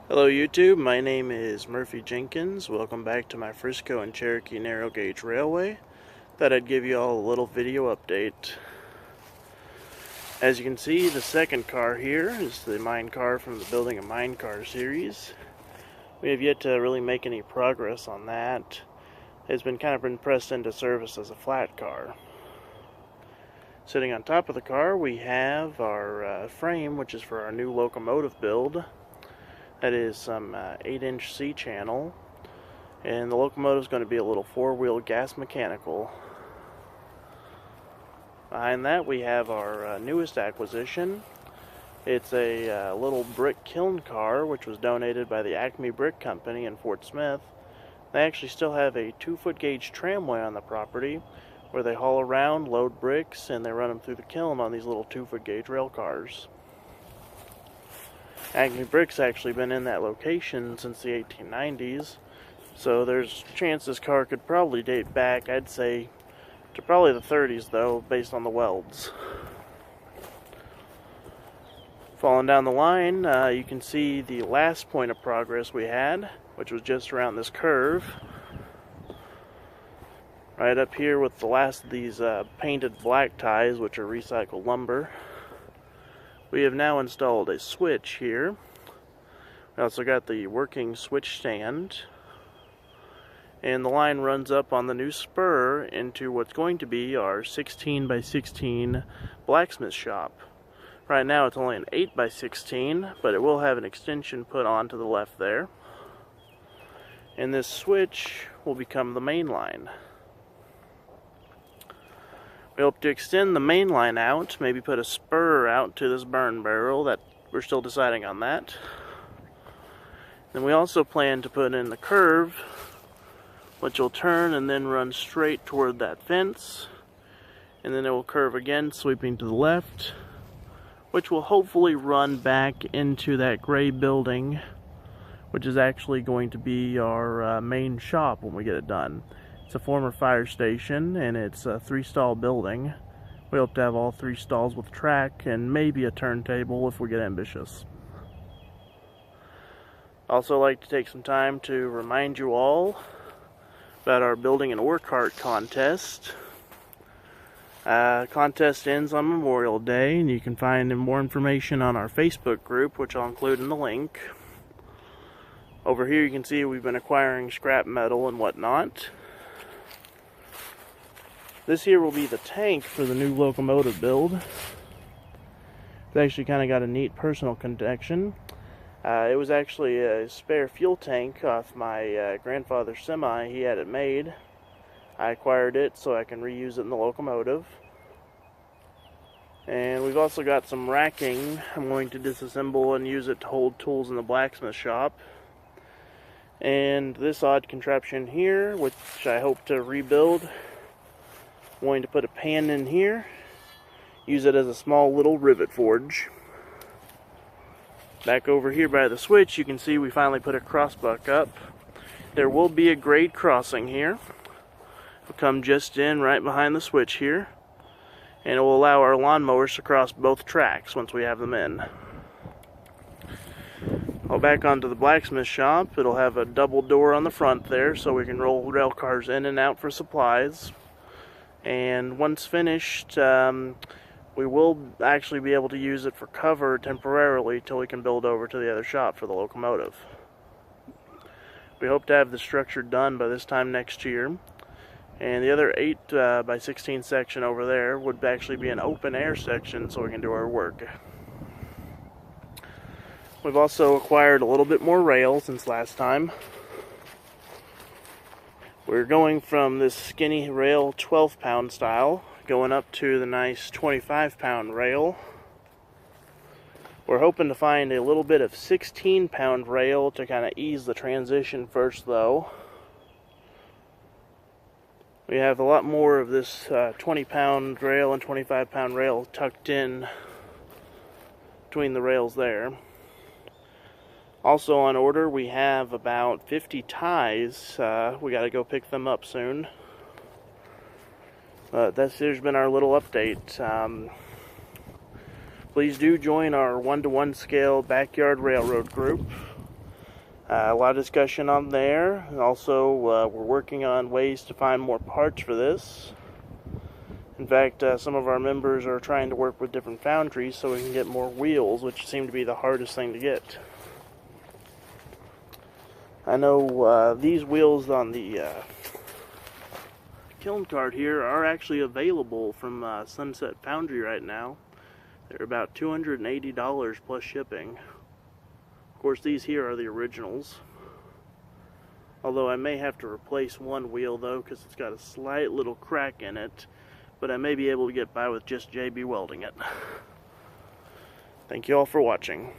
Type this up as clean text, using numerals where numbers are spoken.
Hello YouTube, my name is Murphy Jenkins. Welcome back to my Frisco and Cherokee narrow gauge railway. Thought I'd give you all a little video update. As you can see, the second car here is the mine car from the Building a Mine Car series. We have yet to really make any progress on that. It's been pressed into service as a flat car. Sitting on top of the car we have our frame, which is for our new locomotive build. That is some 8-inch C-channel, and the locomotive is going to be a little 4-wheel gas mechanical. Behind that we have our newest acquisition. It's a little brick kiln car which was donated by the Acme Brick Company in Fort Smith. They actually still have a 2-foot gauge tramway on the property where they haul around, load bricks, and they run them through the kiln on these little 2-foot gauge rail cars. Acme Brick's actually been in that location since the 1890s, so there's a chance this car could probably date back, I'd say, to probably the 30s though, based on the welds. Falling down the line, you can see the last point of progress we had, which was just around this curve. Right up here with the last of these painted black ties, which are recycled lumber. We have now installed a switch here. We also got the working switch stand. And the line runs up on the new spur into what's going to be our 16 by 16 blacksmith shop. Right now it's only an 8 by 16, but it will have an extension put on to the left there. And this switch will become the main line. We hope to extend the main line out, maybe put a spur out to this burn barrel. That we're still deciding on that. Then we also plan to put in the curve, which will turn and then run straight toward that fence, and then it will curve again, sweeping to the left, which will hopefully run back into that gray building, which is actually going to be our main shop when we get it done. It's a former fire station, and it's a 3-stall building. We hope to have all 3 stalls with track and maybe a turntable if we get ambitious. Also like to take some time to remind you all about our building an ore cart contest. Contest ends on Memorial Day, and you can find more information on our Facebook group, which I'll include in the link. Over here you can see we've been acquiring scrap metal and whatnot. This here will be the tank for the new locomotive build. It's actually got a neat personal connection. It was actually a spare fuel tank off my grandfather's semi. He had it made. I acquired it so I can reuse it in the locomotive. And we've also got some racking I'm going to disassemble and use it to hold tools in the blacksmith shop. And this odd contraption here, which I hope to rebuild. I'm going to put a pan in here, use it as a small little rivet forge. Back over here by the switch, you can see we finally put a crossbuck up. There will be a grade crossing here. It'll come just in right behind the switch here, and it will allow our lawnmowers to cross both tracks once we have them in. Well, back onto the blacksmith shop, it'll have a double door on the front there so we can roll rail cars in and out for supplies. And once finished, we will actually be able to use it for cover temporarily till we can build over to the other shop for the locomotive. We hope to have the structure done by this time next year. And the other 8 by 16 section over there would actually be an open air section so we can do our work. We've also acquired a little bit more rail since last time. We're going from this skinny rail 12-pound style, going up to the nice 25-pound rail. We're hoping to find a little bit of 16-pound rail to ease the transition first though. We have a lot more of this 20-pound rail and 25-pound rail tucked in between the rails there. Also on order, we have about 50 ties. We got to go pick them up soon. Here's been our little update. Please do join our 1-to-1 scale backyard railroad group. A lot of discussion on there. And also, we're working on ways to find more parts for this. In fact, some of our members are trying to work with different foundries so we can get more wheels, which seem to be the hardest thing to get. I know these wheels on the kiln cart here are actually available from Sunset Foundry right now. They're about $280 plus shipping. Of course, these here are the originals. Although I may have to replace one wheel though, because it's got a slight little crack in it. But I may be able to get by with just JB welding it. Thank you all for watching.